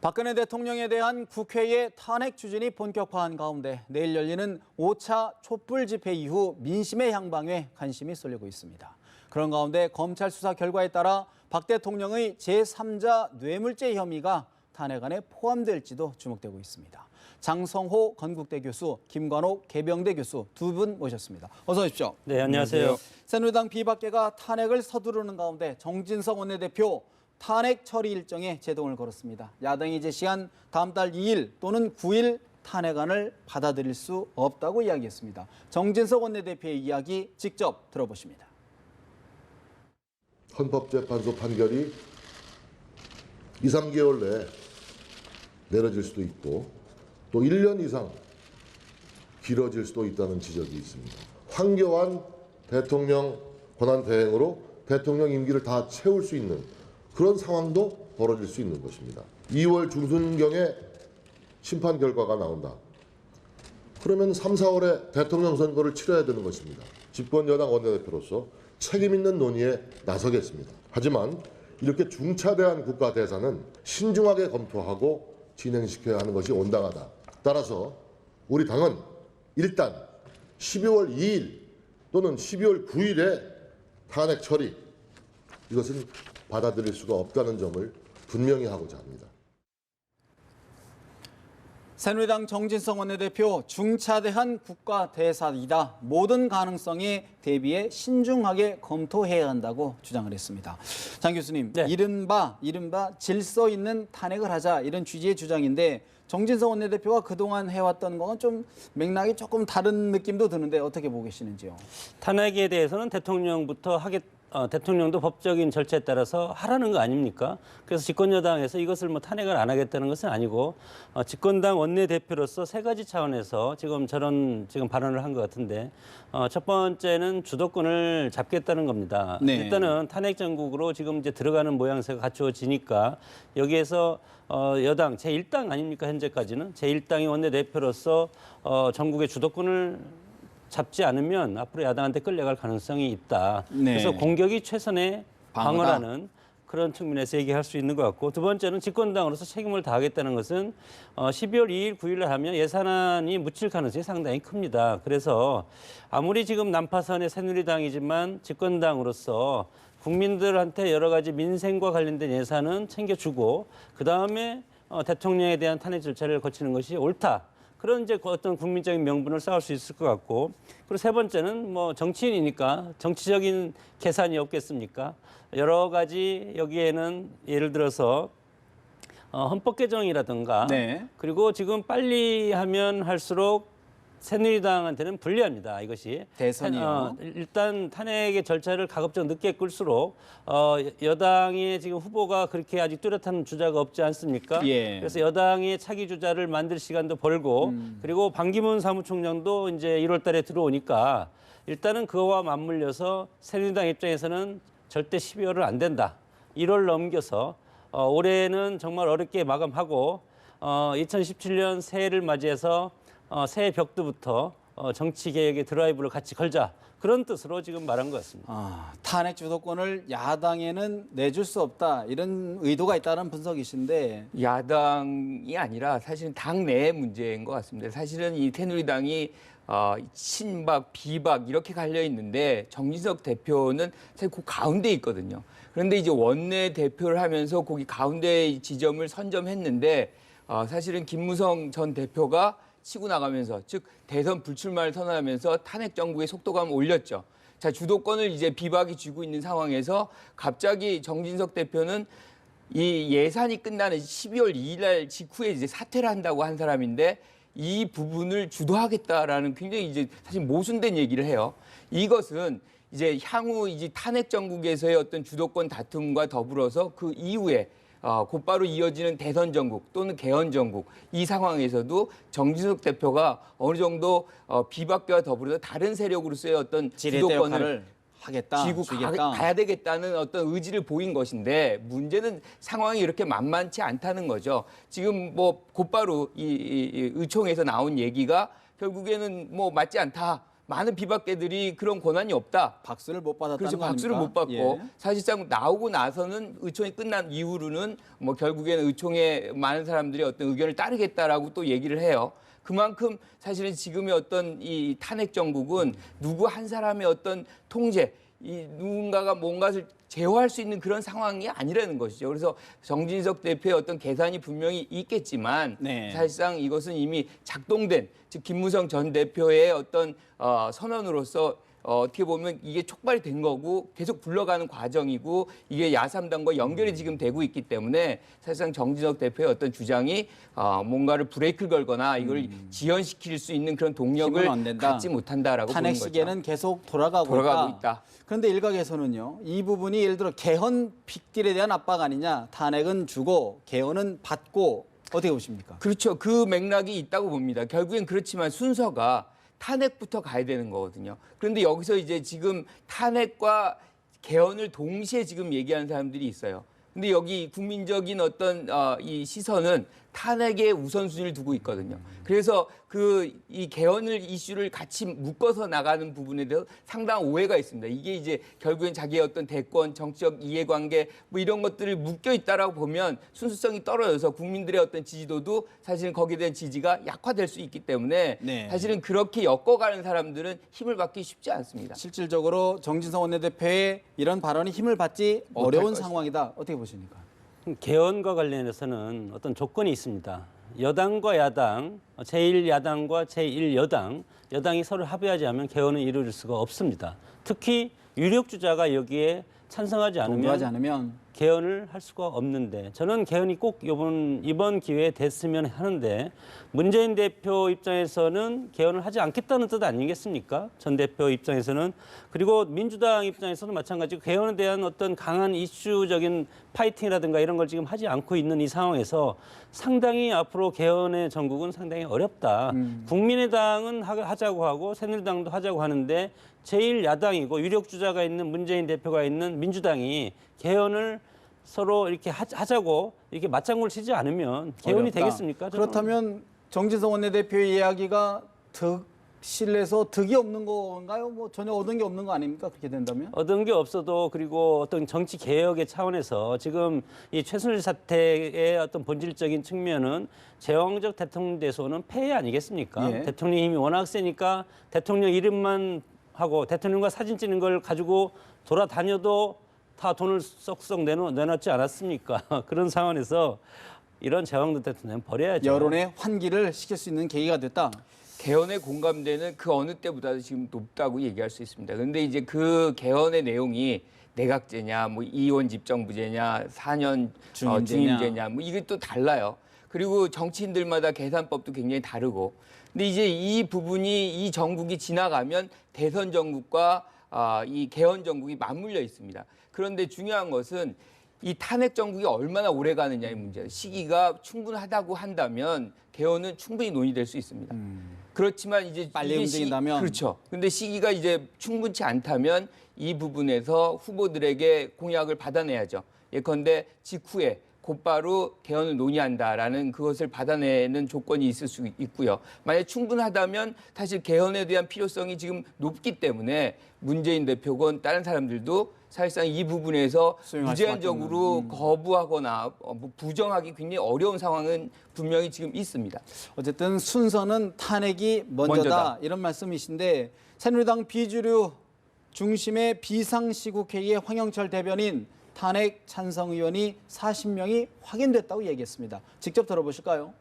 박근혜 대통령에 대한 국회의 탄핵 추진이 본격화한 가운데 내일 열리는 5차 촛불 집회 이후 민심의 향방에 관심이 쏠리고 있습니다. 그런 가운데 검찰 수사 결과에 따라 박 대통령의 제3자 뇌물죄 혐의가 탄핵안에 포함될지도 주목되고 있습니다. 장성호 건국대 교수, 김관옥 개병대 교수 두 분 모셨습니다. 어서 오십시오. 네, 안녕하세요. 새누리당 비박계가 탄핵을 서두르는 가운데 정진석 원내대표 탄핵 처리 일정에 제동을 걸었습니다. 야당이 제시한 다음 달 2일 또는 9일 탄핵안을 받아들일 수 없다고 이야기했습니다. 정진석 원내대표의 이야기 직접 들어보십니다. 헌법재판소 판결이 2, 3개월 내에 내려질 수도 있고 또 1년 이상 길어질 수도 있다는 지적이 있습니다. 황교안 대통령 권한 대행으로 대통령 임기를 다 채울 수 있는 그런 상황도 벌어질 수 있는 것입니다. 2월 중순경에 심판 결과가 나온다. 그러면 3, 4월에 대통령 선거를 치러야 되는 것입니다. 집권 여당 원내대표로서 책임 있는 논의에 나서겠습니다. 하지만 이렇게 중차대한 국가 대사는 신중하게 검토하고 진행시켜야 하는 것이 온당하다. 따라서 우리 당은 일단 12월 2일 또는 12월 9일에 탄핵 처리, 이것은 받아들일 수가 없다는 점을 분명히 하고자 합니다. 새누리당 정진석 원내대표 중차대한 국가 대사이다. 모든 가능성에 대비해 신중하게 검토해야 한다고 주장을 했습니다. 장 교수님, 네. 이른바 질서 있는 탄핵을 하자 이런 취지의 주장인데 정진석 원내대표가 그동안 해왔던 건 좀 맥락이 조금 다른 느낌도 드는데 어떻게 보고 계시는지요? 탄핵에 대해서는 대통령도 법적인 절차에 따라서 하라는 거 아닙니까? 그래서 집권여당에서 이것을 탄핵을 안 하겠다는 것은 아니고 집권당 원내대표로서 세 가지 차원에서 지금 발언을 한 것 같은데 첫 번째는 주도권을 잡겠다는 겁니다. 네. 일단은 탄핵 정국으로 지금 이제 들어가는 모양새가 갖추어지니까 여기에서 여당 제1당 아닙니까? 현재까지는 제1당의 원내대표로서 전국의 주도권을 잡지 않으면 앞으로 야당한테 끌려갈 가능성이 있다. 네. 그래서 공격이 최선의 방어다. 방어라는 그런 측면에서 얘기할 수 있는 것 같고, 두 번째는 집권당으로서 책임을 다하겠다는 것은 12월 2일, 9일을 하면 예산안이 묻힐 가능성이 상당히 큽니다. 그래서 아무리 지금 난파선의 새누리당이지만 집권당으로서 국민들한테 여러 가지 민생과 관련된 예산은 챙겨주고 그다음에 대통령에 대한 탄핵 절차를 거치는 것이 옳다. 그런 이제 어떤 국민적인 명분을 쌓을 수 있을 것 같고, 그리고 세 번째는 정치인이니까 정치적인 계산이 없겠습니까? 여러 가지 여기에는 예를 들어서 헌법 개정이라든가 네. 그리고 지금 빨리 하면 할수록 새누리당한테는 불리합니다. 이것이 대선이요. 일단 탄핵의 절차를 가급적 늦게 끌수록 여당의 지금 후보가 그렇게 아직 뚜렷한 주자가 없지 않습니까? 예. 그래서 여당의 차기 주자를 만들 시간도 벌고 그리고 반기문 사무총장도 이제 1월달에 들어오니까 일단은 그거와 맞물려서 새누리당 입장에서는 절대 12월은 안 된다. 1월 넘겨서 올해는 정말 어렵게 마감하고 2017년 새해를 맞이해서 새해 벽두부터 정치 개혁의 드라이브를 같이 걸자. 그런 뜻으로 지금 말한 것 같습니다. 탄핵 주도권을 야당에는 내줄 수 없다. 이런 의도가 있다는 분석이신데 야당이 아니라 사실은 당 내의 문제인 것 같습니다. 사실은 이 새누리당이 친박, 비박 이렇게 갈려 있는데 정진석 대표는 사실 그 가운데 있거든요. 그런데 이제 원내 대표를 하면서 거기 가운데 지점을 선점했는데 사실은 김무성 전 대표가 치고 나가면서, 즉 대선 불출마를 선언하면서 탄핵 정국의 속도감을 올렸죠. 자, 주도권을 이제 비박이 쥐고 있는 상황에서 갑자기 정진석 대표는 이 예산이 끝나는 12월 2일 날 직후에 이제 사퇴를 한다고 한 사람인데 이 부분을 주도하겠다라는 굉장히 이제 사실 모순된 얘기를 해요. 이것은 이제 향후 이제 탄핵 정국에서의 어떤 주도권 다툼과 더불어서 그 이후에 곧바로 이어지는 대선 전국 또는 개헌 전국, 이 상황에서도 정진석 대표가 어느 정도 비박계와 더불어서 다른 세력으로서의 어떤 주도권을 하겠다, 쥐고 가야 되겠다는 어떤 의지를 보인 것인데, 문제는 상황이 이렇게 만만치 않다는 거죠. 지금 곧바로 이 의총에서 나온 얘기가 결국에는 맞지 않다. 많은 비박계들이 그런 권한이 없다. 박수를 못 받았다는 그래서 거 박수를 못 받고 예. 사실상 나오고 나서는 의총이 끝난 이후로는 뭐 결국에는 의총에 많은 사람들이 어떤 의견을 따르겠다라고 또 얘기를 해요. 그만큼 사실은 지금의 어떤 이 탄핵 정국은 누구 한 사람의 어떤 통제, 이 누군가가 뭔가를 제어할 수 있는 그런 상황이 아니라는 것이죠. 그래서 정진석 대표의 어떤 계산이 분명히 있겠지만 네. 사실상 이것은 이미 작동된, 즉 김무성 전 대표의 어떤 선언으로서 어떻게 보면 이게 촉발이 된 거고 계속 굴러가는 과정이고 이게 야삼당과 연결이 지금 되고 있기 때문에 사실상 정진석 대표의 어떤 주장이 뭔가를 브레이크를 걸거나 이걸 지연시킬 수 있는 그런 동력을 힘은 안 된다. 갖지 못한다라고 탄핵 보는 거죠. 시계는 계속 돌아가고 있다. 그런데 일각에서는요, 이 부분이 예를 들어 개헌 빅딜에 대한 압박 아니냐, 탄핵은 주고 개헌은 받고 어떻게 보십니까? 그렇죠. 그 맥락이 있다고 봅니다. 결국엔 그렇지만 순서가 탄핵부터 가야 되는 거거든요. 그런데 여기서 이제 지금 탄핵과 개헌을 동시에 지금 얘기하는 사람들이 있어요. 근데 여기 국민적인 어떤 이 시선은 탄핵에 우선순위를 두고 있거든요. 그래서 이 개헌을 이슈를 같이 묶어서 나가는 부분에 대해서 상당한 오해가 있습니다. 이게 이제 결국엔 자기의 어떤 대권, 정치적 이해관계 뭐 이런 것들을 묶여 있다라고 보면 순수성이 떨어져서 국민들의 어떤 지지도도 사실은 거기에 대한 지지가 약화될 수 있기 때문에 네. 사실은 그렇게 엮어가는 사람들은 힘을 받기 쉽지 않습니다. 실질적으로 정진석 원내대표의 이런 발언이 힘을 받지 어려운 상황이다. 어떻게 보십니까? 개헌과 관련해서는 어떤 조건이 있습니다. 여당과 야당, 제1야당과 제1여당, 여당이 서로 합의하지 않으면 개헌은 이루어질 수가 없습니다. 특히 유력 주자가 여기에 찬성하지 동조하지 않으면 않으면 개헌을 할 수가 없는데 저는 개헌이 꼭 이번 기회에 됐으면 하는데 문재인 대표 입장에서는 개헌을 하지 않겠다는 뜻 아니겠습니까? 전 대표 입장에서는 그리고 민주당 입장에서도 마찬가지고 개헌에 대한 어떤 강한 이슈적인 파이팅이라든가 이런 걸 지금 하지 않고 있는 이 상황에서 상당히 앞으로 개헌의 전국은 상당히 어렵다. 국민의당은 하자고 하고 새누리당도 하자고 하는데 제1야당이고 유력 주자가 있는 문재인 대표가 있는 민주당이 개헌을 서로 이렇게 하자고 이렇게 맞장구를 치지 않으면 개헌이 어렵다. 되겠습니까? 저는. 그렇다면 정진석 원내대표의 이야기가 득실에서 득이 없는 건가요? 뭐 전혀 얻은 게 없는 거 아닙니까? 그렇게 된다면? 얻은 게 없어도 그리고 어떤 정치 개혁의 차원에서 지금 이 최순실 사태의 어떤 본질적인 측면은 제왕적 대통령 대소는 폐해 아니겠습니까? 예. 대통령 힘이 워낙 세니까 대통령 이름만 하고 대통령과 사진 찍는 걸 가지고 돌아다녀도 다 돈을 쏙쏙 내놨지 않았습니까? 그런 상황에서 이런 제왕적 대통령 버려야죠. 여론의 환기를 시킬 수 있는 계기가 됐다. 개헌의 공감대는 그 어느 때보다도 지금 높다고 얘기할 수 있습니다. 그런데 이제 그 개헌의 내용이 내각제냐, 뭐 이원 집정부제냐, 4년 중임제냐, 뭐 이게 또 달라요. 그리고 정치인들마다 계산법도 굉장히 다르고. 근데 이제 이 부분이 이 정국이 지나가면 대선 정국과 이 개헌 정국이 맞물려 있습니다. 그런데 중요한 것은 이 탄핵 정국이 얼마나 오래 가느냐의 문제예요. 시기가 충분하다고 한다면 개헌은 충분히 논의될 수 있습니다. 그렇지만 이제 빨리 이게 움직인다면 그렇죠. 근데 시기가 이제 충분치 않다면 이 부분에서 후보들에게 공약을 받아내야죠. 예컨대 직후에 곧바로 개헌을 논의한다라는 그것을 받아내는 조건이 있을 수 있고요. 만약 충분하다면 사실 개헌에 대한 필요성이 지금 높기 때문에 문재인 대표건 다른 사람들도 사실상 이 부분에서 수용할 수밖에 무제한적으로 없는. 거부하거나 뭐 부정하기 굉장히 어려운 상황은 분명히 지금 있습니다. 어쨌든 순서는 탄핵이 먼저다. 먼저다. 이런 말씀이신데 새누리당 비주류 중심의 비상시국회의의 황영철 대변인 탄핵 찬성 의원이 40명이 확인됐다고 얘기했습니다. 직접 들어보실까요?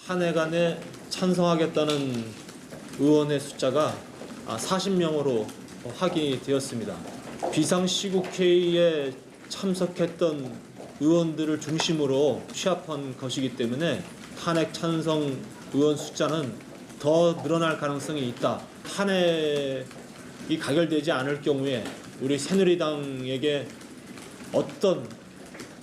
탄핵안에 찬성하겠다는 의원의 숫자가 40명으로 확인이 되었습니다. 비상시국회의에 참석했던 의원들을 중심으로 취합한 것이기 때문에 탄핵 찬성 의원 숫자는 더 늘어날 가능성이 있다. 탄핵이 가결되지 않을 경우에 우리 새누리당에게 어떤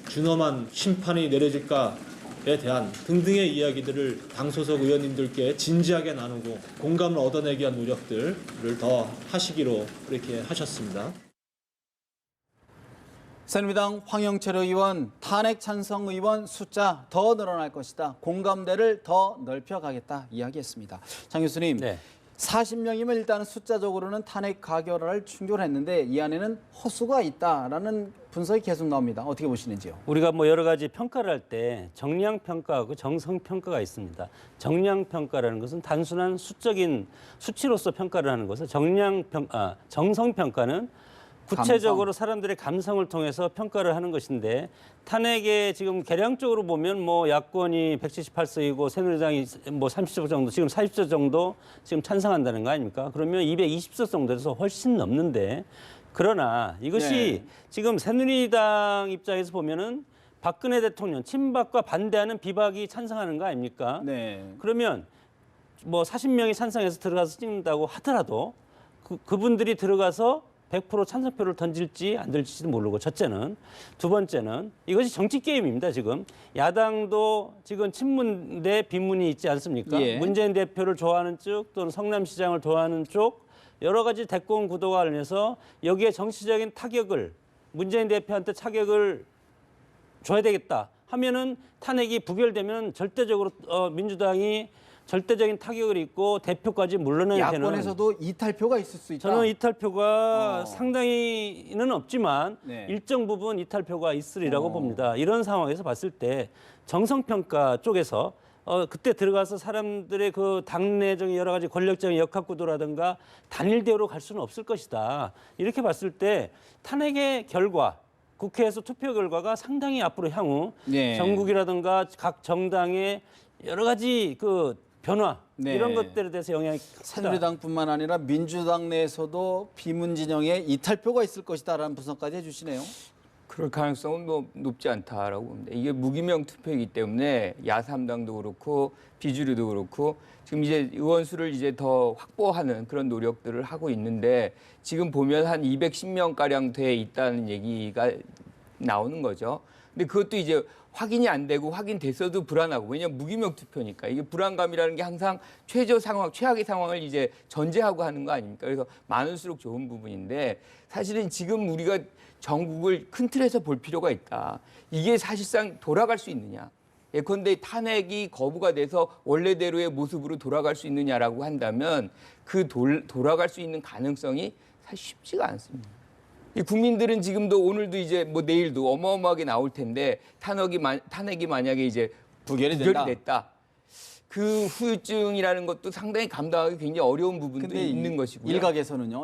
준엄한 심판이 내려질까에 대한 등등의 이야기들을 당 소속 의원님들께 진지하게 나누고 공감을 얻어내기 위한 노력들을 더 하시기로 그렇게 하셨습니다. 새누리당 황영철 의원, 탄핵 찬성 의원 숫자 더 늘어날 것이다. 공감대를 더 넓혀가겠다 이야기했습니다. 장 교수님, 네. 40명이면 일단은 숫자적으로는 탄핵 가결을 충족했는데 이 안에는 허수가 있다라는 분석이 계속 나옵니다. 어떻게 보시는지요? 우리가 뭐 여러 가지 평가를 할 때 정량 평가하고 정성 평가가 있습니다. 정량 평가라는 것은 단순한 수적인 수치로서 평가를 하는 것을 정성 평가는 구체적으로 사람들의 감성을 통해서 평가를 하는 것인데 탄핵에 지금 계량적으로 보면 뭐 야권이 178석이고 새누리당이 뭐 30석 정도 지금 40석 정도 지금 찬성한다는 거 아닙니까? 그러면 220석 정도에서 훨씬 넘는데 그러나 이것이 네. 지금 새누리당 입장에서 보면은 박근혜 대통령 친박과 반대하는 비박이 찬성하는 거 아닙니까? 네. 그러면 뭐 40명이 찬성해서 들어가서 찍는다고 하더라도 그분들이 들어가서 100% 찬성표를 던질지 안 던질지도 모르고 첫째는 두 번째는 이것이 정치 게임입니다. 지금 야당도 지금 친문 대 비문이 있지 않습니까? 예. 문재인 대표를 좋아하는 쪽 또는 성남시장을 좋아하는 쪽 여러 가지 대권 구도가 관련해서 여기에 정치적인 타격을 문재인 대표한테 타격을 줘야 되겠다 하면은 탄핵이 부결되면 절대적으로 민주당이 절대적인 타격을 입고 대표까지 물러나게 되는 야권에서도 이탈표가 있을 수 있다. 저는 이탈표가 상당히는 없지만 네. 일정 부분 이탈표가 있으리라고 봅니다. 이런 상황에서 봤을 때 정성평가 쪽에서 그때 들어가서 사람들의 그 당내적인 여러 가지 권력적인 역학구도라든가 단일대우로 갈 수는 없을 것이다. 이렇게 봤을 때 탄핵의 결과 국회에서 투표 결과가 상당히 앞으로 향후 네. 전국이라든가 각 정당의 여러 가지 그 변화 네. 이런 것들에 대해서 영향이 크다. 새누리당뿐만 아니라 민주당 내에서도 비문 진영에 이탈표가 있을 것이다라는 분석까지 해주시네요. 그럴 가능성은 뭐 높지 않다라고 봅니다. 이게 무기명 투표이기 때문에 야3당도 그렇고 비주류도 그렇고 지금 이제 의원 수를 이제 더 확보하는 그런 노력들을 하고 있는데 지금 보면 한 210명 가량 돼 있다는 얘기가 나오는 거죠. 근데 그것도 이제 확인이 안 되고 확인됐어도 불안하고 왜냐하면 무기명 투표니까 이게 불안감이라는 게 항상 최저 상황, 최악의 상황을 이제 전제하고 하는 거 아닙니까? 그래서 많을수록 좋은 부분인데 사실은 지금 우리가 전국을 큰 틀에서 볼 필요가 있다. 이게 사실상 돌아갈 수 있느냐? 예컨대 탄핵이 거부가 돼서 원래대로의 모습으로 돌아갈 수 있느냐라고 한다면 그 돌아갈 수 있는 가능성이 사실 쉽지가 않습니다. 이 국민들은 지금도 오늘도 이제 뭐 내일도 어마어마하게 나올 텐데 탄핵이 만약에 이제 부결이 됐다. 그 후유증이라는 것도 상당히 감당하기 굉장히 어려운 부분도 있는 것이고요.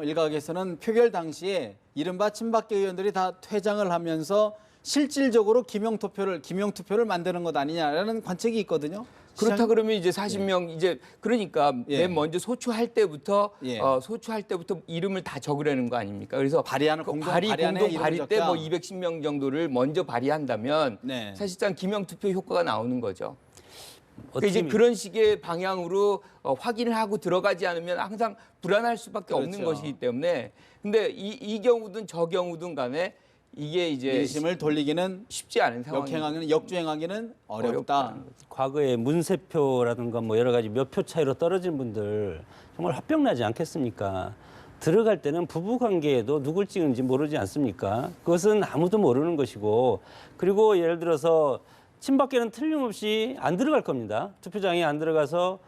일각에서는 표결 당시에 이른바 친박계 의원들이 다 퇴장을 하면서 실질적으로 기명투표를 만드는 것 아니냐라는 관측이 있거든요. 그렇다 그러면 이제 40명 이제 그러니까 맨 먼저 소추할 때부터 이름을 다 적으라는 거 아닙니까? 그래서 발의하는 공동 발의 때 뭐 210명 정도를 먼저 발의한다면 네. 사실상 기명투표 효과가 나오는 거죠. 그러니까 이제 그런 식의 방향으로 확인을 하고 들어가지 않으면 항상 불안할 수밖에 없는 그렇죠. 것이기 때문에 근데 이 경우든 저 경우든 간에 이게 이제 민심을 돌리기는 쉽지 않은 상황입니다. 역주행하기는 어렵다. 과거에 문세표라든가 뭐 여러 가지 몇 표 차이로 떨어진 분들 정말 화병나지 않겠습니까? 들어갈 때는 부부 관계에도 누굴 찍은지 모르지 않습니까? 그것은 아무도 모르는 것이고 그리고 예를 들어서 친박계는 틀림없이 안 들어갈 겁니다. 투표장에 안 들어가서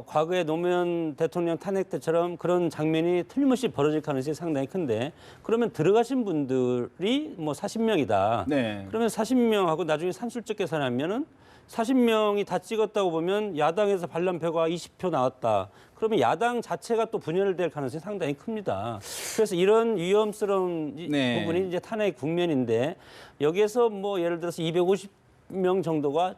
과거에 노무현 대통령 탄핵 때처럼 그런 장면이 틀림없이 벌어질 가능성이 상당히 큰데 그러면 들어가신 분들이 뭐 40명이다. 네. 그러면 40명하고 나중에 산술적 계산하면은 40명이 다 찍었다고 보면 야당에서 반란표가 20표 나왔다. 그러면 야당 자체가 또 분열될 가능성이 상당히 큽니다. 그래서 이런 위험스러운 네. 부분이 이제 탄핵 국면인데 여기에서 뭐 예를 들어서 250명 정도가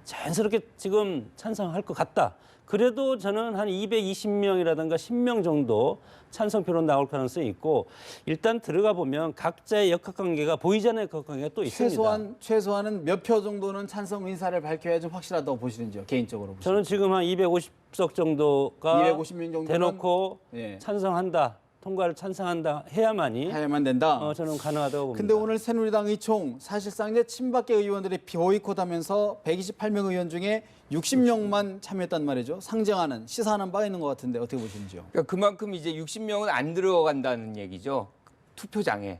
자연스럽게 지금 찬성할 것 같다. 그래도 저는 한 220명이라든가 10명 정도 찬성표로 나올 가능성이 있고 일단 들어가 보면 각자의 역학관계가 보이지 않는 역학관계가 또 있습니다. 최소한은 몇 표 정도는 찬성 의사를 밝혀야 좀 확실하다고 보시는지요? 개인적으로 보시면. 저는 지금 한 250석 정도가 250명 정도는 대놓고 예. 찬성한다. 통과를 찬성한다 해야만이 해야만 된다. 저는 가능하다고 봅니다. 근데 오늘 새누리당 의총 사실상 이제 친박계 의원들이 보이콧하면서 128명 의원 중에 60명만 참여했단 말이죠. 상정하는 시사하는 바가 있는 것 같은데 어떻게 보시는지요? 그러니까 그만큼 이제 60명은 안 들어간다는 얘기죠. 투표장에.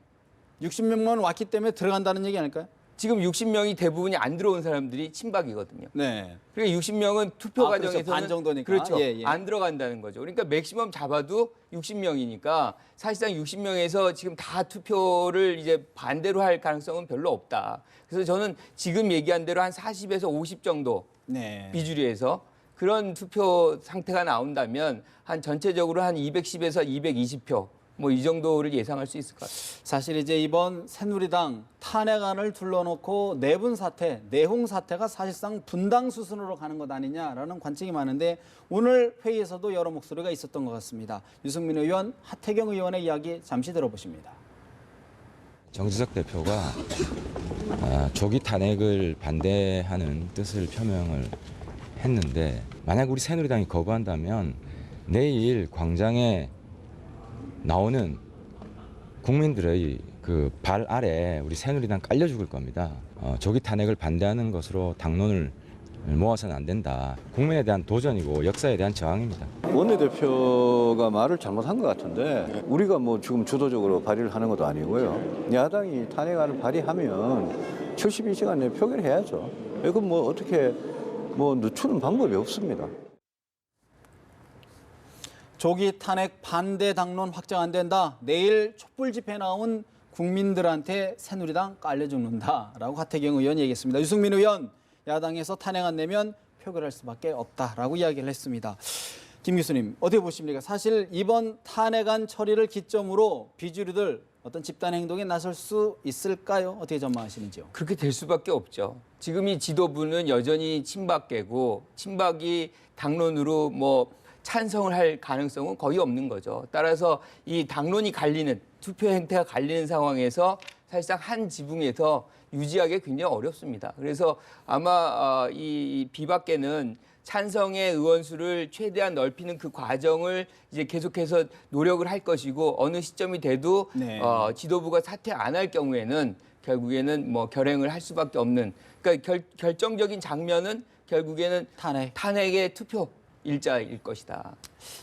60명만 왔기 때문에 들어간다는 얘기 아닐까요? 지금 60명이 대부분이 안 들어온 사람들이 친박이거든요. 네. 그러니까 60명은 투표 그렇죠. 과정에서는 반 정도니까. 그렇죠. 예, 예. 안 들어간다는 거죠. 그러니까 맥시멈 잡아도 60명이니까 사실상 60명에서 지금 다 투표를 이제 반대로 할 가능성은 별로 없다. 그래서 저는 지금 얘기한 대로 한 40에서 50 정도 네. 비주류에서 그런 투표 상태가 나온다면 한 전체적으로 한 210에서 220표 뭐 이 정도를 예상할 수 있을 것 같아요. 사실 이제 이번 새누리당 탄핵안을 둘러놓고 내분 사태, 내홍 사태가 사실상 분당 수순으로 가는 것 아니냐라는 관측이 많은데 오늘 회의에서도 여러 목소리가 있었던 것 같습니다. 유승민 의원, 하태경 의원의 이야기 잠시 들어보십니다. 정지석 대표가 조기 탄핵을 반대하는 뜻을 표명을 했는데 만약 우리 새누리당이 거부한다면 내일 광장에 나오는 국민들의 그 발 아래 우리 새누리당 깔려 죽을 겁니다. 조기 탄핵을 반대하는 것으로 당론을 모아서는 안 된다. 국민에 대한 도전이고 역사에 대한 저항입니다. 원내대표가 말을 잘못한 것 같은데 우리가 뭐 지금 주도적으로 발의를 하는 것도 아니고요. 야당이 탄핵안을 발의하면 72시간 내에 표결해야죠. 이건 뭐 어떻게 뭐 늦추는 방법이 없습니다. 조기 탄핵 반대 당론 확정 안 된다. 내일 촛불 집회 나온 국민들한테 새누리당 깔려 죽는다라고 하태경 의원 얘기했습니다. 유승민 의원, 야당에서 탄핵 안 내면 표결할 수밖에 없다라고 이야기를 했습니다. 김 교수님, 어떻게 보십니까? 사실 이번 탄핵안 처리를 기점으로 비주류들 어떤 집단 행동에 나설 수 있을까요? 어떻게 전망하시는지요? 그렇게 될 수밖에 없죠. 지금 이 지도부는 여전히 친박계고 친박이 당론으로 뭐 찬성을 할 가능성은 거의 없는 거죠. 따라서 이 당론이 갈리는 투표 행태가 갈리는 상황에서 사실상 한 지붕에서 유지하기 굉장히 어렵습니다. 그래서 아마 이 비박계는 찬성의 의원수를 최대한 넓히는 그 과정을 이제 계속해서 노력을 할 것이고 어느 시점이 돼도 네. 지도부가 사퇴 안 할 경우에는 결국에는 뭐 결행을 할 수밖에 없는 그러니까 결정적인 장면은 결국에는 탄핵의 투표 일자일 것이다.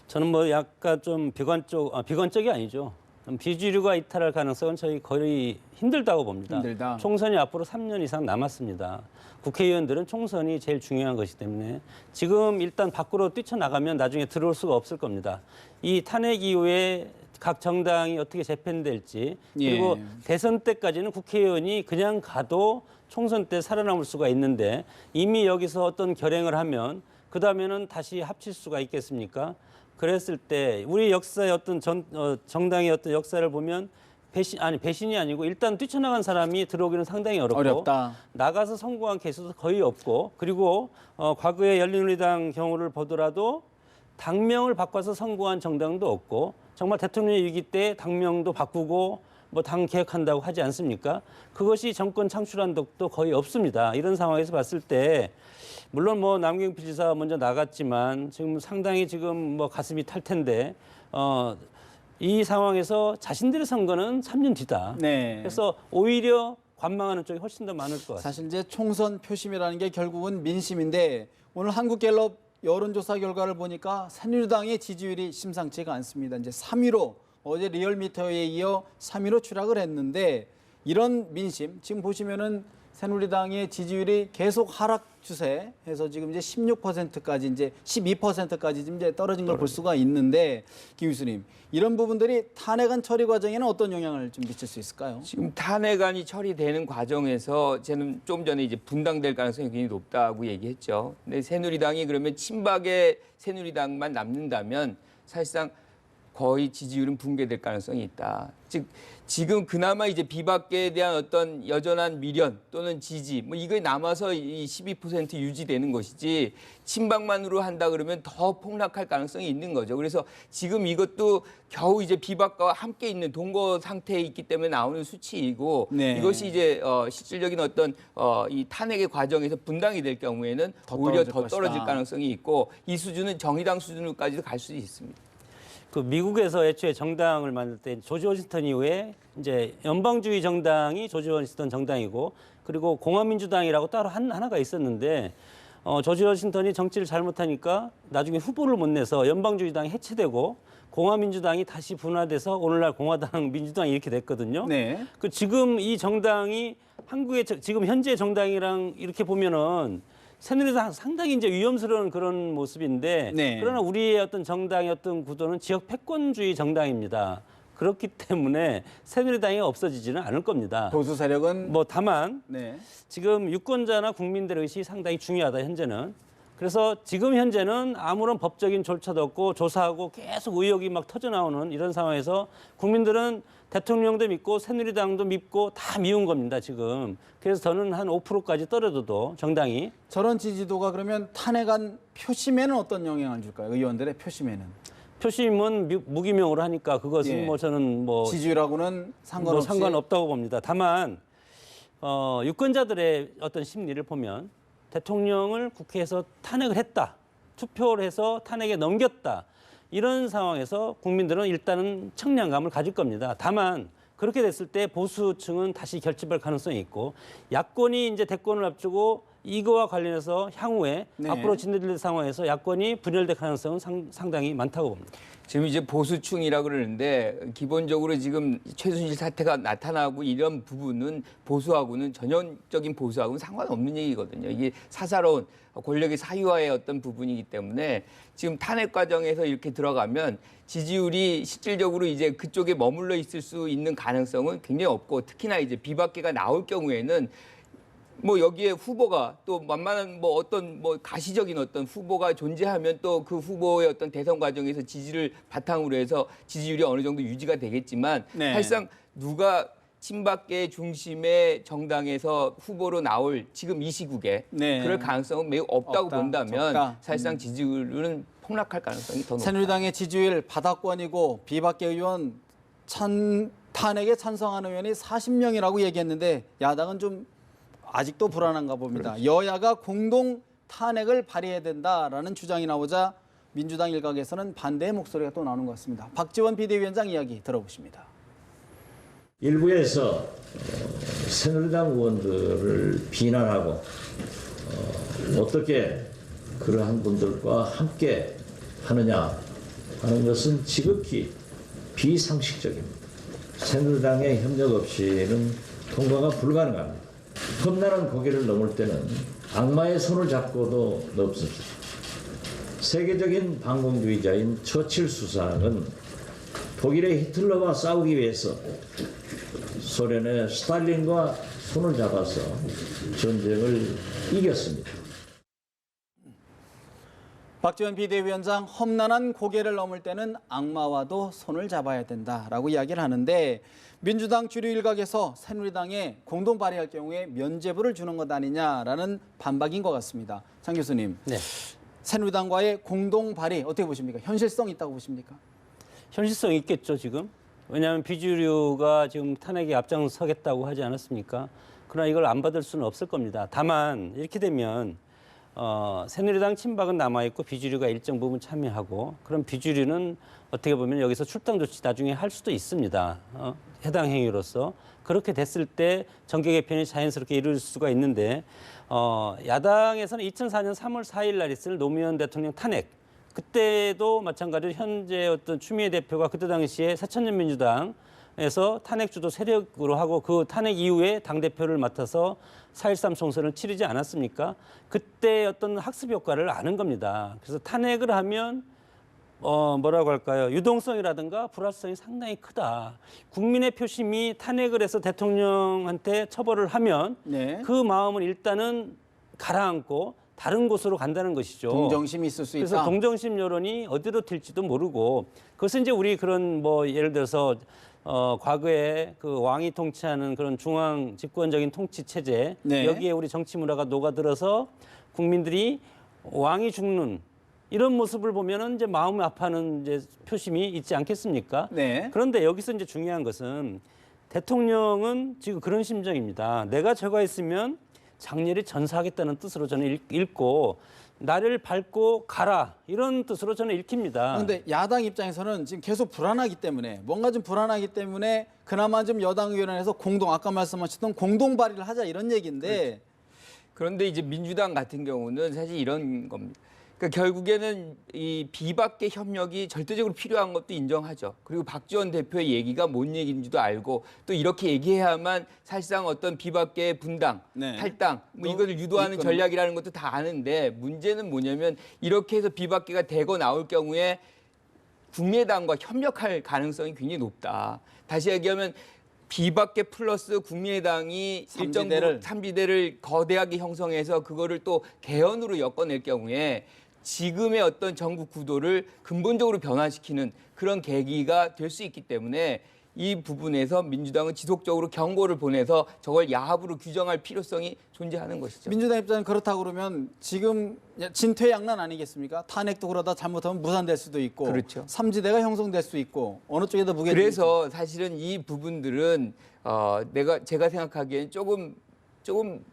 저는 뭐 약간 좀 비관적이 아니죠. 비주류가 이탈할 가능성은 저희 거의 힘들다고 봅니다. 힘들다. 총선이 앞으로 3년 이상 남았습니다. 국회의원들은 총선이 제일 중요한 것이기 때문에 지금 일단 밖으로 뛰쳐나가면 나중에 들어올 수가 없을 겁니다. 이 탄핵 이후에 각 정당이 어떻게 재편될지 그리고 예. 대선 때까지는 국회의원이 그냥 가도 총선 때 살아남을 수가 있는데 이미 여기서 어떤 결행을 하면 그다음에는 다시 합칠 수가 있겠습니까? 그랬을 때 우리 역사의 어떤 정당의 어떤 역사를 보면 배신이 아니고 일단 뛰쳐나간 사람이 들어오기는 상당히 어렵다. 나가서 성공한 케이스도 거의 없고 그리고 과거의 열린우리당 경우를 보더라도 당명을 바꿔서 성공한 정당도 없고 정말 대통령 위기 때 당명도 바꾸고 뭐 당 개혁한다고 하지 않습니까? 그것이 정권 창출한 적도 거의 없습니다. 이런 상황에서 봤을 때 물론 뭐 남경필 지사 먼저 나갔지만 지금 상당히 지금 뭐 가슴이 탈 텐데 이 상황에서 자신들의 선거는 3년 뒤다. 네. 그래서 오히려 관망하는 쪽이 훨씬 더 많을 것 같습니다. 사실 이제 총선 표심이라는 게 결국은 민심인데 오늘 한국갤럽 여론조사 결과를 보니까 새누리당의 지지율이 심상치가 않습니다. 이제 3위로 어제 리얼미터에 이어 3위로 추락을 했는데 이런 민심 지금 보시면은 새누리당의 지지율이 계속 하락 추세해서 지금 이제 16%까지 이제 12%까지 지금 이제 떨어진 걸 볼 수가 있는데 김 교수님 이런 부분들이 탄핵안 처리 과정에는 어떤 영향을 좀 미칠 수 있을까요? 지금 탄핵안이 처리되는 과정에서 저는 좀 전에 이제 분당될 가능성이 굉장히 높다고 얘기했죠. 근데 새누리당이 그러면 친박의 새누리당만 남는다면 사실상 거의 지지율은 붕괴될 가능성이 있다. 즉 지금 그나마 이제 비박계에 대한 어떤 여전한 미련 또는 지지 뭐 이거 남아서 이 12% 유지되는 것이지 친박만으로 한다 그러면 더 폭락할 가능성이 있는 거죠. 그래서 지금 이것도 겨우 이제 비박과 함께 있는 동거 상태에 있기 때문에 나오는 수치이고 네. 이것이 이제 실질적인 어떤 이 탄핵의 과정에서 분당이 될 경우에는 오히려 더 떨어질 가능성이 있고 이 수준은 정의당 수준으로까지도 갈 수 있습니다. 그 미국에서 애초에 정당을 만들 때 조지 워싱턴 이후에 이제 연방주의 정당이 조지 워싱턴 정당이고 그리고 공화민주당이라고 따로 하나가 있었는데 조지 워싱턴이 정치를 잘못하니까 나중에 후보를 못 내서 연방주의당이 해체되고 공화민주당이 다시 분화돼서 오늘날 공화당, 민주당이 이렇게 됐거든요. 네. 그 지금 이 정당이 한국의 지금 현재 정당이랑 이렇게 보면은 새누리당 상당히 이제 위험스러운 그런 모습인데 네. 그러나 우리의 어떤 정당의 어떤 구도는 지역 패권주의 정당입니다. 그렇기 때문에 새누리당이 없어지지는 않을 겁니다. 보수 세력은 뭐 다만 네. 지금 유권자나 국민들의 의식이 상당히 중요하다 현재는. 그래서 지금 현재는 아무런 법적인 절차도 없고 조사하고 계속 의혹이 막 터져나오는 이런 상황에서 국민들은 대통령도 믿고 새누리당도 믿고 다 미운 겁니다 지금. 그래서 저는 한 5%까지 떨어져도 정당이 저런 지지도가 그러면 탄핵안 표심에는 어떤 영향을 줄까요? 의원들의 표심에는 표심은 무기명으로 하니까 그것은 예. 뭐 저는 뭐 지지율하고는 상관없이 상관없다고 봅니다. 다만 유권자들의 어떤 심리를 보면 대통령을 국회에서 탄핵을 했다, 투표를 해서 탄핵에 넘겼다 이런 상황에서 국민들은 일단은 청량감을 가질 겁니다. 다만 그렇게 됐을 때 보수층은 다시 결집할 가능성이 있고 야권이 이제 대권을 앞두고 이거와 관련해서 향후에 네. 앞으로 진행될 상황에서 야권이 분열될 가능성은 상당히 많다고 봅니다. 지금 이제 보수층이라 그러는데 기본적으로 지금 최순실 사태가 나타나고 이런 부분은 보수하고는 전형적인 보수하고는 상관없는 얘기거든요. 이게 사사로운 권력의 사유화의 어떤 부분이기 때문에 지금 탄핵 과정에서 이렇게 들어가면 지지율이 실질적으로 이제 그쪽에 머물러 있을 수 있는 가능성은 굉장히 없고 특히나 이제 비박계가 나올 경우에는 뭐 여기에 후보가 또 만만한 뭐 어떤 뭐 가시적인 어떤 후보가 존재하면 또 그 후보의 어떤 대선 과정에서 지지를 바탕으로 해서 지지율이 어느 정도 유지가 되겠지만 네. 사실상 누가 친박계 중심의 정당에서 후보로 나올 지금 이 시국에 네. 그럴 가능성은 매우 없다고 없다, 본다면 적다. 사실상 지지율은 폭락할 가능성이 더 높다. 새누리당의 지지율 바닥권이고 비박계 의원 탄핵에 찬성하는 의원이 40명이라고 얘기했는데 야당은 좀 아직도 불안한가 봅니다. 그렇죠. 여야가 공동 탄핵을 발의해야 된다라는 주장이 나오자 민주당 일각에서는 반대의 목소리가 또 나오는 것 같습니다. 박지원 비대위원장 이야기 들어보십니다. 일부에서 새누리당 의원들을 비난하고 어떻게 그러한 분들과 함께 하느냐 하는 것은 지극히 비상식적입니다. 새누리당의 협력 없이는 통과가 불가능합니다. 험난한 고개를 넘을 때는 악마의 손을 잡고도 넘습니다. 세계적인 반공주의자인 처칠 수상은 독일의 히틀러와 싸우기 위해서 소련의 스탈린과 손을 잡아서 전쟁을 이겼습니다. 박지원 비대위원장 험난한 고개를 넘을 때는 악마와도 손을 잡아야 된다라고 이야기를 하는데 민주당 주류 일각에서 새누리당에 공동 발의할 경우에 면죄부를 주는 것 아니냐라는 반박인 것 같습니다. 장 교수님, 네. 새누리당과의 공동 발의 어떻게 보십니까? 현실성 있다고 보십니까? 현실성 있겠죠 지금. 왜냐하면 비주류가 지금 탄핵에 앞장서겠다고 하지 않았습니까? 그러나 이걸 안 받을 수는 없을 겁니다. 다만 이렇게 되면 새누리당 친박은 남아있고 비주류가 일정 부분 참여하고 그럼 비주류는 어떻게 보면 여기서 출당 조치 나중에 할 수도 있습니다. 해당 행위로서. 그렇게 됐을 때 정계 개편이 자연스럽게 이룰 수가 있는데 야당에서는 2004년 3월 4일 날 있을 노무현 대통령 탄핵 그때도 마찬가지로 현재 어떤 추미애 대표가 그때 당시에 새천년 민주당에서 탄핵 주도 세력으로 하고 그 탄핵 이후에 당대표를 맡아서 4.13 총선을 치르지 않았습니까? 그때 어떤 학습 효과를 아는 겁니다. 그래서 탄핵을 하면 뭐라고 할까요? 유동성이라든가 불확실성이 상당히 크다. 국민의 표심이 탄핵을 해서 대통령한테 처벌을 하면 네. 그 마음은 일단은 가라앉고 다른 곳으로 간다는 것이죠. 동정심이 있을 수 있다. 그래서 동정심 여론이 어디로 튈지도 모르고 그것은 이제 우리 그런 뭐 예를 들어서 과거에 그 왕이 통치하는 그런 중앙 집권적인 통치 체제 네. 여기에 우리 정치 문화가 녹아들어서 국민들이 왕이 죽는 이런 모습을 보면은 이제 마음이 아파하는 이제 표심이 있지 않겠습니까? 네. 그런데 여기서 이제 중요한 것은 대통령은 지금 그런 심정입니다. 내가 저가 있으면 장렬히 전사하겠다는 뜻으로 저는 읽고 나를 밟고 가라 이런 뜻으로 저는 읽힙니다. 그런데 야당 입장에서는 지금 계속 불안하기 때문에 뭔가 좀 불안하기 때문에 그나마 좀 여당 의원에서 공동 아까 말씀하셨던 공동 발의를 하자 이런 얘기인데 그런데 이제 민주당 같은 경우는 사실 이런 겁니다. 그러니까 결국에는 이 비박계 협력이 절대적으로 필요한 것도 인정하죠. 그리고 박지원 대표의 얘기가 뭔 얘기인지도 알고 또 이렇게 얘기해야만 사실상 어떤 비박계의 분당, 네. 탈당 뭐 이것을 유도하는 전략이라는 것도 다 아는데 문제는 뭐냐면 이렇게 해서 비박계가 되고 나올 경우에 국민의당과 협력할 가능성이 굉장히 높다. 다시 얘기하면 비박계 플러스 국민의당이 일정 부분 삼지대를 거대하게 형성해서 그거를 또 개헌으로 엮어낼 경우에 지금의 어떤 전국 구도를 근본적으로 변화시키는 그런 계기가 될 수 있기 때문에 이 부분에서 민주당은 지속적으로 경고를 보내서 저걸 야합으로 규정할 필요성이 존재하는 것이죠. 민주당 입장은 그렇다고 그러면 지금 진퇴양난 아니겠습니까? 탄핵도 그러다 잘못하면 무산될 수도 있고 그렇죠. 삼지대가 형성될 수 있고 어느 쪽에 더 무게 그래서 사실은 이 부분들은 제가 생각하기엔 조금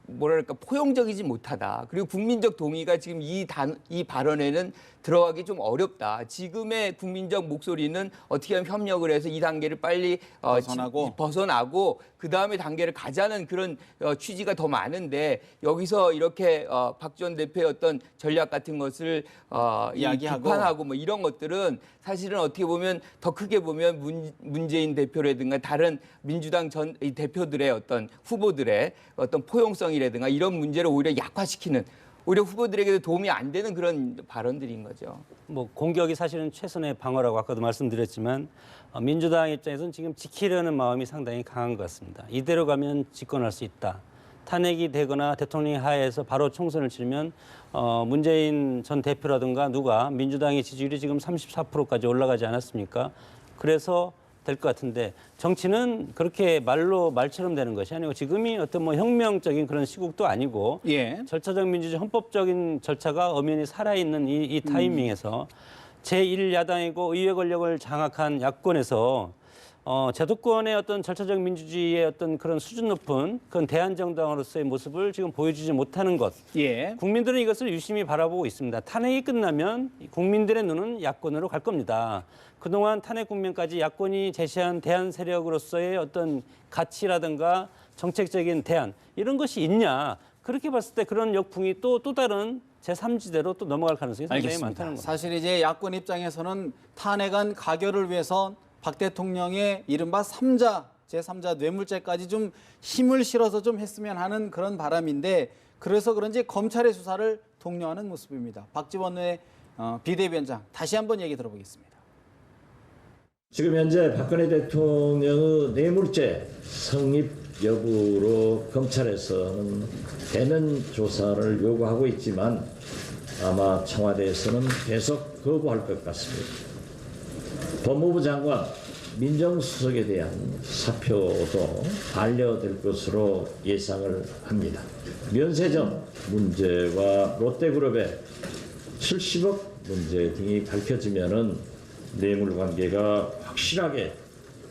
뭐랄까 포용적이지 못하다. 그리고 국민적 동의가 지금 이 발언에는 들어가기 좀 어렵다. 지금의 국민적 목소리는 어떻게 하면 협력을 해서 이 단계를 빨리 벗어나고 그 다음에 단계를 가자는 그런 취지가 더 많은데 여기서 이렇게 박지원 대표의 어떤 전략 같은 것을 이야기하고 비판하고 뭐 이런 것들은 사실은 어떻게 보면 더 크게 보면 문재인 대표라든가 다른 민주당 전 대표들의 어떤 후보들의 어떤 포용성이라든가 이런 문제를 오히려 약화시키는 오히려 후보들에게도 도움이 안 되는 그런 발언들인 거죠. 뭐 공격이 사실은 최선의 방어라고 아까도 말씀드렸지만 민주당 입장에서는 지금 지키려는 마음이 상당히 강한 것 같습니다. 이대로 가면 집권할 수 있다. 탄핵이 되거나 대통령이 하에서 바로 총선을 치르면 문재인 전 대표라든가 누가 민주당의 지지율이 지금 34%까지 올라가지 않았습니까? 그래서 될 것 같은데 정치는 그렇게 말처럼 되는 것이 아니고 지금이 어떤 뭐 혁명적인 그런 시국도 아니고 절차적 민주주의 헌법적인 절차가 엄연히 살아있는 이 타이밍에서 제1야당이고 의회 권력을 장악한 야권에서 제도권의 어떤 절차적 민주주의의 어떤 그런 수준 높은 그런 대한정당으로서의 모습을 지금 보여주지 못하는 것. 국민들은 이것을 유심히 바라보고 있습니다. 탄핵이 끝나면 국민들의 눈은 야권으로 갈 겁니다. 그동안 탄핵 국면까지 야권이 제시한 대안 세력으로서의 어떤 가치라든가 정책적인 대안 이런 것이 있냐. 그렇게 봤을 때 그런 역풍이 또 다른 제3지대로 또 넘어갈 가능성이 상당히 많다는 겁니다. 사실 이제 야권 입장에서는 탄핵안 가결을 위해서 박 대통령의 이른바 제3자 뇌물죄까지 좀 힘을 실어서 좀 했으면 하는 그런 바람인데 그래서 그런지 검찰의 수사를 독려하는 모습입니다. 박지원 비대위원장 다시 한번 얘기 들어보겠습니다. 지금 현재 박근혜 대통령의 뇌물죄 성립 여부로 검찰에서는 대면 조사를 요구하고 있지만 아마 청와대에서는 계속 거부할 것 같습니다. 법무부 장관 민정수석에 대한 사표도 반려될 것으로 예상을 합니다. 면세점 문제와 롯데그룹의 70억 문제 등이 밝혀지면은 뇌물 관계가 확실하게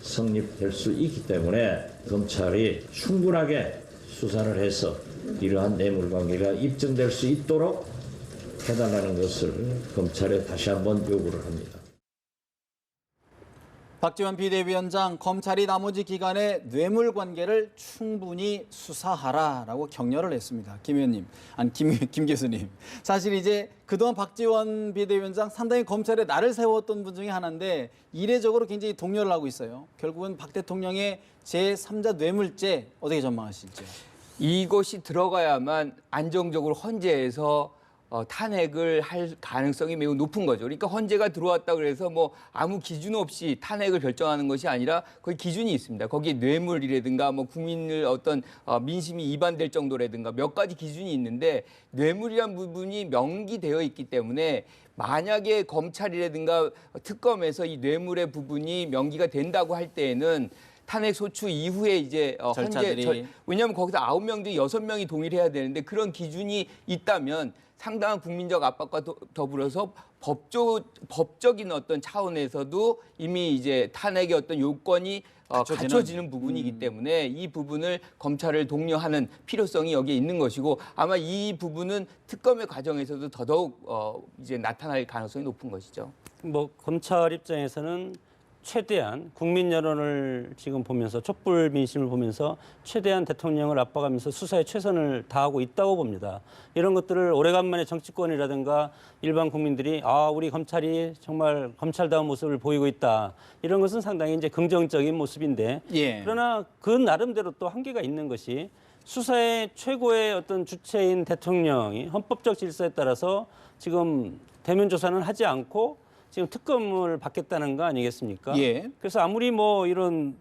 성립될 수 있기 때문에 검찰이 충분하게 수사를 해서 이러한 뇌물 관계가 입증될 수 있도록 해달라는 것을 검찰에 다시 한번 요구를 합니다. 박지원 비대위원장, 검찰이 나머지 기간에 뇌물 관계를 충분히 수사하라라고 격려를 했습니다. 김 의원님, 김 교수님. 사실 이제 그동안 박지원 비대위원장 상당히 검찰에 날을 세웠던 분 중에 하나인데 이례적으로 굉장히 동료를 하고 있어요. 결국은 박 대통령의 제3자 뇌물죄 어떻게 전망하실지요? 이것이 들어가야만 안정적으로 헌재에서 탄핵을 할 가능성이 매우 높은 거죠. 그러니까 헌재가 들어왔다 그래서 뭐 아무 기준 없이 탄핵을 결정하는 것이 아니라 거기 기준이 있습니다. 거기에 뇌물이라든가 뭐 국민을 어떤 민심이 이반될 정도라든가 몇 가지 기준이 있는데 뇌물이란 부분이 명기되어 있기 때문에 만약에 검찰이라든가 특검에서 이 뇌물의 부분이 명기가 된다고 할 때에는 탄핵 소추 이후에 이제 헌재 왜냐하면 거기서 9명 중 6명이 동의를 해야 되는데 그런 기준이 있다면 상당한 국민적 압박과 더불어서 법적인 어떤 차원에서도 이미 이제 탄핵의 어떤 요건이 갖춰지는 부분이기 때문에 이 부분을 검찰을 독려하는 필요성이 여기에 있는 것이고 아마 이 부분은 특검의 과정에서도 더더욱 이제 나타날 가능성이 높은 것이죠. 뭐 검찰 입장에서는 최대한 국민 여론을 지금 보면서 촛불 민심을 보면서 최대한 대통령을 압박하면서 수사에 최선을 다하고 있다고 봅니다. 이런 것들을 오래간만에 정치권이라든가 일반 국민들이 우리 검찰이 정말 검찰다운 모습을 보이고 있다. 이런 것은 상당히 이제 긍정적인 모습인데 예. 그러나 그 나름대로 또 한계가 있는 것이 수사의 최고의 어떤 주체인 대통령이 헌법적 질서에 따라서 지금 대면 조사는 하지 않고 지금 특검을 받겠다는 거 아니겠습니까? 예. 그래서 아무리 뭐 이런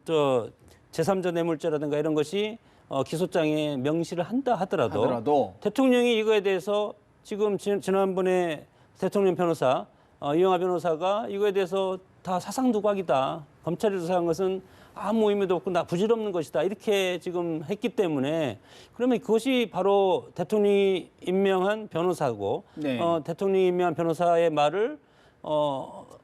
제3자 뇌물죄라든가 이런 것이 기소장에 명시를 한다 하더라도 대통령이 이거에 대해서 지금 지난번에 대통령 변호사 이영하 변호사가 이거에 대해서 다 사상두각이다. 검찰이 조사한 것은 아무 의미도 없고 나 부질없는 것이다. 이렇게 지금 했기 때문에 그러면 그것이 바로 대통령이 임명한 변호사고 네. 대통령이 임명한 변호사의 말을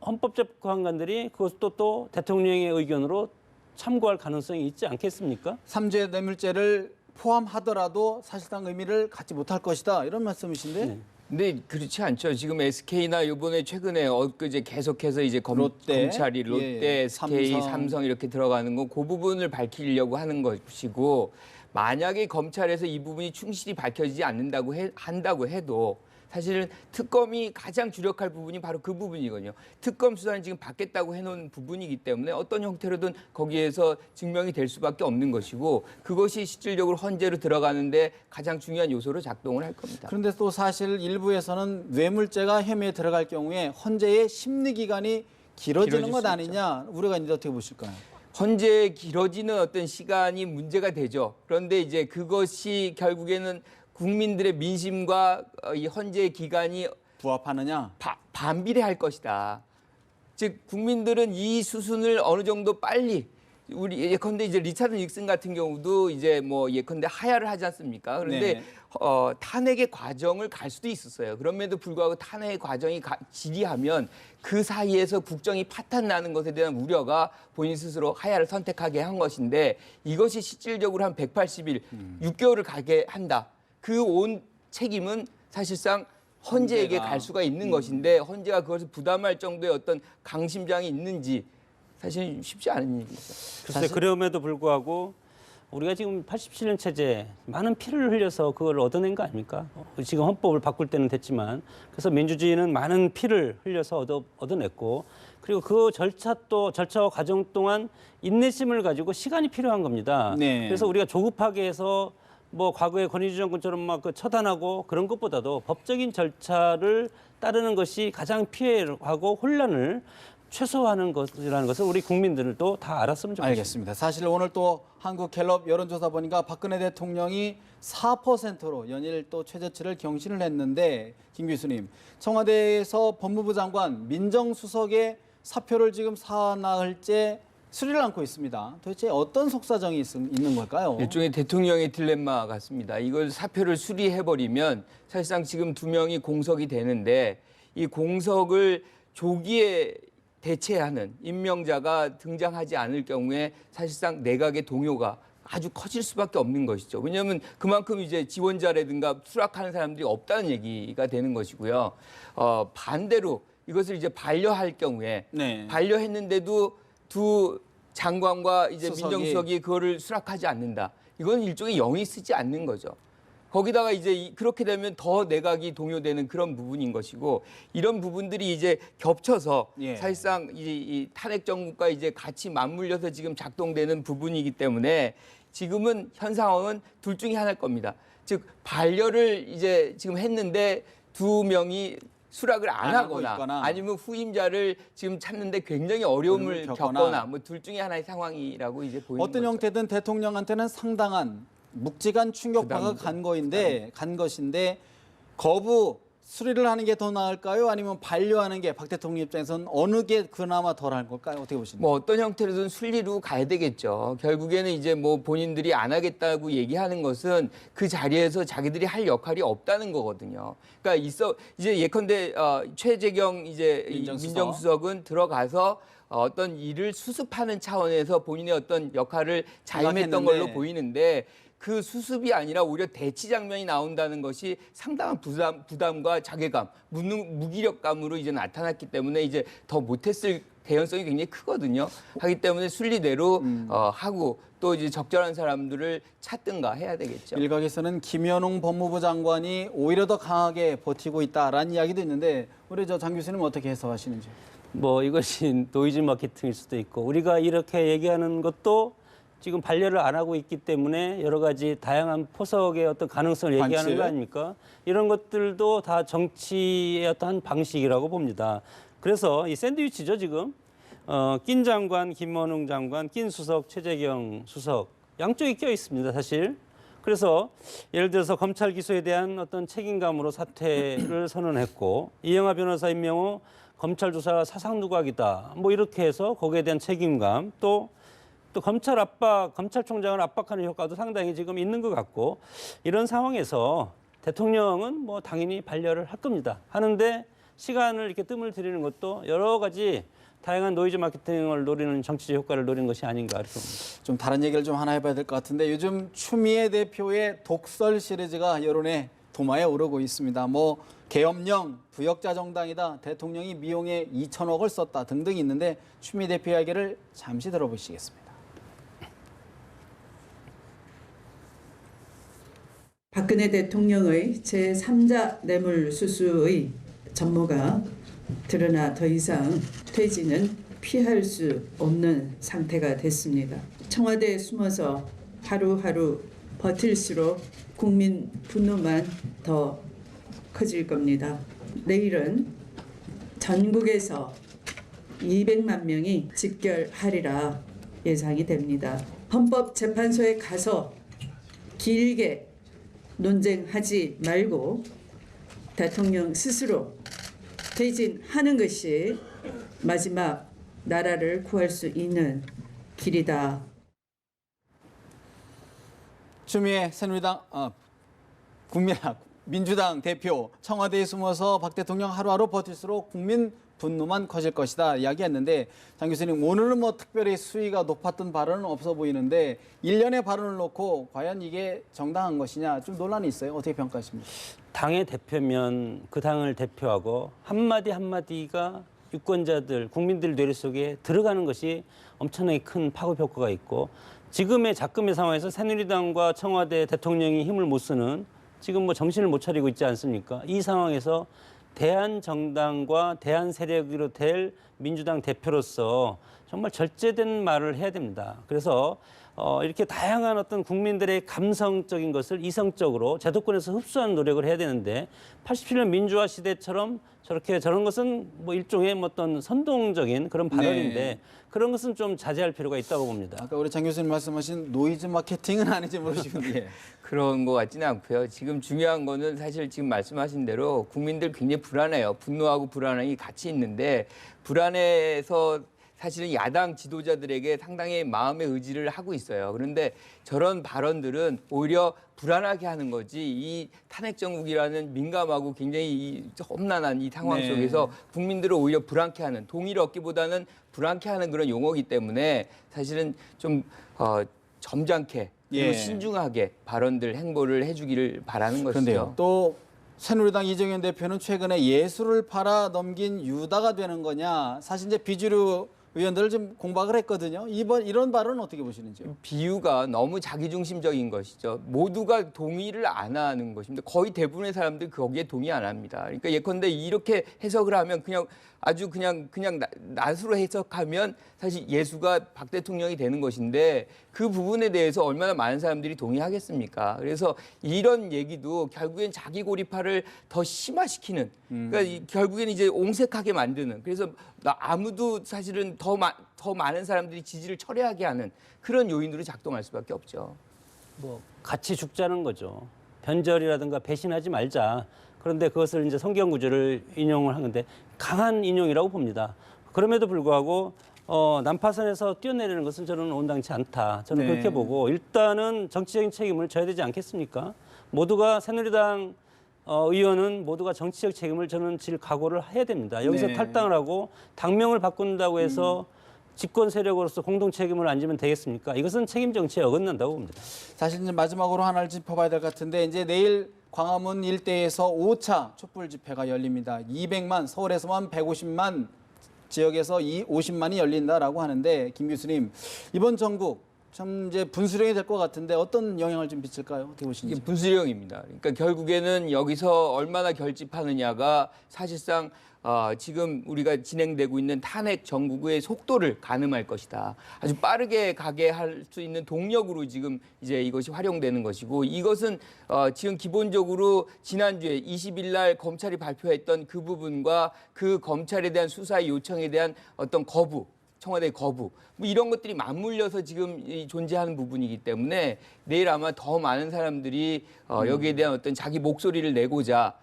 헌법재판관들이 그것도 또 대통령의 의견으로 참고할 가능성이 있지 않겠습니까? 삼재 뇌물죄를 포함하더라도 사실상 의미를 갖지 못할 것이다. 이런 말씀이신데. 네. 근데 그렇지 않죠. 지금 SK나 이번에 최근에 엊그제 계속해서 이제 롯데, 검찰이 롯데, 예, SK, 삼성 이렇게 들어가는 거 그 부분을 밝히려고 하는 것이고 만약에 검찰에서 이 부분이 충실히 밝혀지지 않는다고 한다고 해도 사실은 특검이 가장 주력할 부분이 바로 그 부분이거든요. 특검 수사는 지금 받겠다고 해놓은 부분이기 때문에 어떤 형태로든 거기에서 증명이 될 수밖에 없는 것이고 그것이 실질적으로 헌재로 들어가는데 가장 중요한 요소로 작동을 할 겁니다. 그런데 또 사실 일부에서는 뇌물죄가 혐의에 들어갈 경우에 헌재의 심리 기간이 길어지는 길어질 것 수 아니냐 우려가 있는데 어떻게 보실까요? 헌재에 길어지는 어떤 시간이 문제가 되죠. 그런데 이제 그것이 결국에는 국민들의 민심과 이 헌재의 기간이 부합하느냐? 반비례할 것이다. 즉 국민들은 이 수순을 어느 정도 빨리 우리 예컨대 이제 리차드 닉슨 같은 경우도 이제 뭐 예컨대 하야를 하지 않습니까? 그런데 네. 탄핵의 과정을 갈 수도 있었어요. 그럼에도 불구하고 탄핵의 과정이 지리하면 그 사이에서 국정이 파탄 나는 것에 대한 우려가 본인 스스로 하야를 선택하게 한 것인데 이것이 실질적으로 한 180일, 6개월을 가게 한다. 그 온 책임은 사실상 헌재에게 갈 수가 있는 것인데 헌재가 그것을 부담할 정도의 어떤 강심장이 있는지 사실 쉽지 않은 일이죠. 글쎄 그럼에도 불구하고 우리가 지금 87년 체제 많은 피를 흘려서 그걸 얻어낸 거 아닙니까? 지금 헌법을 바꿀 때는 됐지만 그래서 민주주의는 많은 피를 흘려서 얻어냈고 그리고 그 절차와 과정 동안 인내심을 가지고 시간이 필요한 겁니다. 네. 그래서 우리가 조급하게 해서 뭐 과거의 권위주의 정권처럼 막 처단하고 그런 것보다도 법적인 절차를 따르는 것이 가장 피해하고 혼란을 최소화하는 것이라는 것을 우리 국민들도 다 알았으면 좋겠습니다. 알겠습니다. 사실 오늘 또 한국갤럽 여론조사 보니까 박근혜 대통령이 4%로 연일 또 최저치를 경신을 했는데 김 교수님, 청와대에서 법무부 장관 민정수석의 사표를 지금 사나흘째 수리를 않고 있습니다. 도대체 어떤 속사정이 있는 걸까요? 일종의 대통령의 딜레마 같습니다. 이걸 사표를 수리해버리면 사실상 지금 2명이 공석이 되는데 이 공석을 조기에 대체하는 임명자가 등장하지 않을 경우에 사실상 내각의 동요가 아주 커질 수밖에 없는 것이죠. 왜냐하면 그만큼 이제 지원자라든가 수락하는 사람들이 없다는 얘기가 되는 것이고요. 반대로 이것을 이제 반려할 경우에 네. 반려했는데도 두 장관과 이제 수석이. 민정수석이 그거를 수락하지 않는다. 이건 일종의 영이 쓰지 않는 거죠. 거기다가 이제 그렇게 되면 더 내각이 동요되는 그런 부분인 것이고 이런 부분들이 이제 겹쳐서 예. 사실상 이 탄핵 정국과 이제 같이 맞물려서 지금 작동되는 부분이기 때문에 지금은 현 상황은 둘 중에 하나일 겁니다. 즉 반려를 이제 지금 했는데 2명이 수락을 안 하고 하거나 있거나. 아니면 후임자를 지금 찾는데 굉장히 어려움을 어려움을 겪거나 뭐 둘 중에 하나의 상황이라고 이제 보이는 어떤 거죠. 형태든 대통령한테는 상당한 묵직한 충격파가 부담이죠. 간 것인데 거부 수리를 하는 게 더 나을까요? 아니면 반려하는 게 박 대통령 입장에서는 어느 게 그나마 덜할 걸까요? 어떻게 보십니까? 뭐 어떤 형태로든 순리로 가야 되겠죠. 결국에는 이제 뭐 본인들이 안 하겠다고 얘기하는 것은 그 자리에서 자기들이 할 역할이 없다는 거거든요. 그러니까 이제 예컨대 최재경 이제 민정수석은 들어가서 어떤 일을 수습하는 차원에서 본인의 어떤 역할을 자임했던 생각했는데. 걸로 보이는데 그 수습이 아니라 오히려 대치 장면이 나온다는 것이 상당한 부담과 자괴감, 무기력감으로 이제 나타났기 때문에 이제 더 못했을 개연성이 굉장히 크거든요. 하기 때문에 순리대로 하고 또 이제 적절한 사람들을 찾든가 해야 되겠죠. 일각에서는 김연웅 법무부 장관이 오히려 더 강하게 버티고 있다라는 이야기도 있는데 우리 장 교수님 어떻게 해석하시는지? 뭐 이것이 노이즈 마케팅일 수도 있고 우리가 이렇게 얘기하는 것도 지금 반려를 안 하고 있기 때문에 여러 가지 다양한 포석의 어떤 가능성을 얘기하는 관측? 거 아닙니까? 이런 것들도 다 정치의 어떤 한 방식이라고 봅니다. 그래서 이 샌드위치죠 지금 낀 장관, 김원웅 장관, 낀 수석, 최재경 수석 양쪽이 껴 있습니다 사실. 그래서 예를 들어서 검찰 기소에 대한 어떤 책임감으로 사퇴를 선언했고 이영하 변호사 임명 후 검찰 조사가 사상 누각이다. 뭐 이렇게 해서 거기에 대한 책임감 또 검찰 압박, 검찰총장을 압박하는 효과도 상당히 지금 있는 것 같고 이런 상황에서 대통령은 뭐 당연히 반려를 할 겁니다. 하는데 시간을 이렇게 뜸을 들이는 것도 여러 가지 다양한 노이즈 마케팅을 노리는 정치적 효과를 노리는 것이 아닌가 이렇게 봅니다. 좀 다른 얘기를 좀 하나 해봐야 될 것 같은데 요즘 추미애 대표의 독설 시리즈가 여론의 도마에 오르고 있습니다. 뭐 계엄령, 부역자 정당이다, 대통령이 미용에 2천억을 썼다 등등 있는데 추미애 대표 이야기를 잠시 들어보시겠습니다. 박근혜 대통령의 제3자 뇌물수수의 전모가 드러나 더 이상 퇴진은 피할 수 없는 상태가 됐습니다. 청와대에 숨어서 하루하루 버틸수록 국민 분노만 더 커질 겁니다. 내일은 전국에서 200만 명이 집결하리라 예상이 됩니다. 헌법재판소에 가서 길게 논쟁하지 말고 대통령 스스로 퇴진하는 것이 마지막 나라를 구할 수 있는 길이다. 추미애 새누리당 민주당 대표 청와대에 숨어서 박 대통령 하루하루 버틸수록 국민 분노만 커질 것이다 이야기했는데 장 교수님 오늘은 뭐 특별히 수위가 높았던 발언은 없어 보이는데 일련의 발언을 놓고 과연 이게 정당한 것이냐 좀 논란이 있어요. 어떻게 평가하십니까? 당의 대표면 그 당을 대표하고 한마디 한마디가 유권자들, 국민들 뇌리 속에 들어가는 것이 엄청나게 큰 파급 효과가 있고 지금의 작금의 상황에서 새누리당과 청와대 대통령이 힘을 못 쓰는 지금 뭐 정신을 못 차리고 있지 않습니까? 이 상황에서 대한정당과 대한세력으로 될 민주당 대표로서 정말 절제된 말을 해야 됩니다. 그래서 이렇게 다양한 어떤 국민들의 감성적인 것을 이성적으로 제도권에서 흡수하는 노력을 해야 되는데 87년 민주화 시대처럼 저런 것은 뭐 일종의 어떤 선동적인 그런 발언인데 네. 그런 것은 좀 자제할 필요가 있다고 봅니다. 아까 우리 장 교수님 말씀하신 노이즈 마케팅은 아닌지 모르시는데 그런 것 같지는 않고요. 지금 중요한 거는 사실 지금 말씀하신 대로 국민들 굉장히 불안해요. 분노하고 불안이 같이 있는데 불안해서 사실은 야당 지도자들에게 상당히 마음의 의지를 하고 있어요. 그런데 저런 발언들은 오히려 불안하게 하는 거지 이 탄핵 정국이라는 민감하고 굉장히 이 험난한 이 상황 네. 속에서 국민들을 오히려 불안케 하는 동의를 얻기보다는 불안케 하는 그런 용어이기 때문에 사실은 좀 점잖게 그리고 예. 신중하게 발언들 행보를 해주기를 바라는 것이죠. 그런데요. 또 새누리당 이정현 대표는 최근에 예수를 팔아 넘긴 유다가 되는 거냐 사실 이제 비주류 의원들을 좀 공박을 했거든요. 이런 발언은 어떻게 보시는지요? 비유가 너무 자기중심적인 것이죠. 모두가 동의를 안 하는 것입니다. 거의 대부분의 사람들이 거기에 동의 안 합니다. 그러니까 예컨대 이렇게 해석을 하면 그냥 아주 그냥 낫으로 해석하면 사실 예수가 박 대통령이 되는 것인데 그 부분에 대해서 얼마나 많은 사람들이 동의하겠습니까? 그래서 이런 얘기도 결국엔 자기 고립화를 더 심화시키는 그러니까 결국엔 이제 옹색하게 만드는 그래서 아무도 사실은 더 많은 사람들이 지지를 철회하게 하는 그런 요인으로 작동할 수밖에 없죠. 뭐 같이 죽자는 거죠. 변절이라든가 배신하지 말자. 그런데 그것을 이제 성경 구절을 인용을 하는데 강한 인용이라고 봅니다. 그럼에도 불구하고 난파선에서 뛰어내리는 것은 저는 온당치 않다. 저는 네. 그렇게 보고 일단은 정치적인 책임을 져야 되지 않겠습니까? 모두가 새누리당 의원은 모두가 정치적 책임을 저는 질 각오를 해야 됩니다. 여기서 네. 탈당을 하고 당명을 바꾼다고 해서 집권 세력으로서 공동 책임을 안 지면 되겠습니까? 이것은 책임 정치에 어긋난다고 봅니다. 사실 이제 마지막으로 하나를 짚어봐야 될 것 같은데 이제 내일 광화문 일대에서 5차 촛불 집회가 열립니다. 200만, 서울에서만 150만, 지역에서 50만이 열린다라고 하는데 김 교수님 이번 전국 참 이제 분수령이 될 것 같은데 어떤 영향을 좀 미칠까요? 어떻게 보시는지. 이게 분수령입니다. 그러니까 결국에는 여기서 얼마나 결집하느냐가 사실상 지금 우리가 진행되고 있는 탄핵 정국의 속도를 가늠할 것이다. 아주 빠르게 가게 할 수 있는 동력으로 지금 이제 이것이 활용되는 것이고 이것은 지금 기본적으로 지난주에 20일 날 검찰이 발표했던 그 부분과 그 검찰에 대한 수사의 요청에 대한 어떤 거부, 청와대의 거부 뭐 이런 것들이 맞물려서 지금 존재하는 부분이기 때문에 내일 아마 더 많은 사람들이 여기에 대한 어떤 자기 목소리를 내고자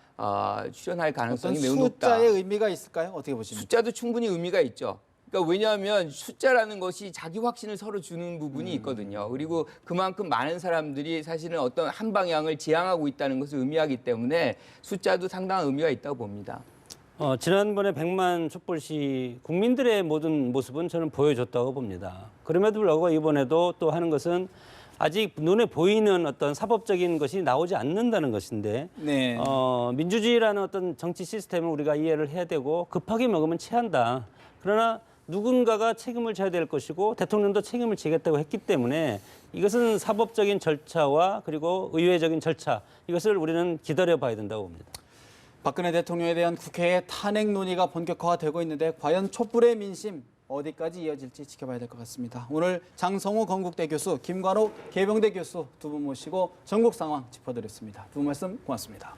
출연할 가능성이 매우 높다. 숫자의 의미가 있을까요? 어떻게 보십니까? 숫자도 충분히 의미가 있죠. 그러니까 왜냐하면 숫자라는 것이 자기 확신을 서로 주는 부분이 있거든요. 그리고 그만큼 많은 사람들이 사실은 어떤 한 방향을 지향하고 있다는 것을 의미하기 때문에 숫자도 상당한 의미가 있다고 봅니다. 지난번에 100만 촛불 시 국민들의 모든 모습은 저는 보여줬다고 봅니다. 그럼에도 불구하고 이번에도 또 하는 것은 아직 눈에 보이는 어떤 사법적인 것이 나오지 않는다는 것인데 네. 민주주의라는 어떤 정치 시스템을 우리가 이해를 해야 되고 급하게 먹으면 체한다. 그러나 누군가가 책임을 져야 될 것이고 대통령도 책임을 지겠다고 했기 때문에 이것은 사법적인 절차와 그리고 의회적인 절차 이것을 우리는 기다려봐야 된다고 봅니다. 박근혜 대통령에 대한 국회의 탄핵 논의가 본격화되고 있는데 과연 촛불의 민심 어디까지 이어질지 지켜봐야 될 것 같습니다. 오늘 장성우 건국대 교수, 김관옥 개병대 교수 두 분 모시고 전국 상황 짚어드렸습니다. 두 분 말씀 고맙습니다.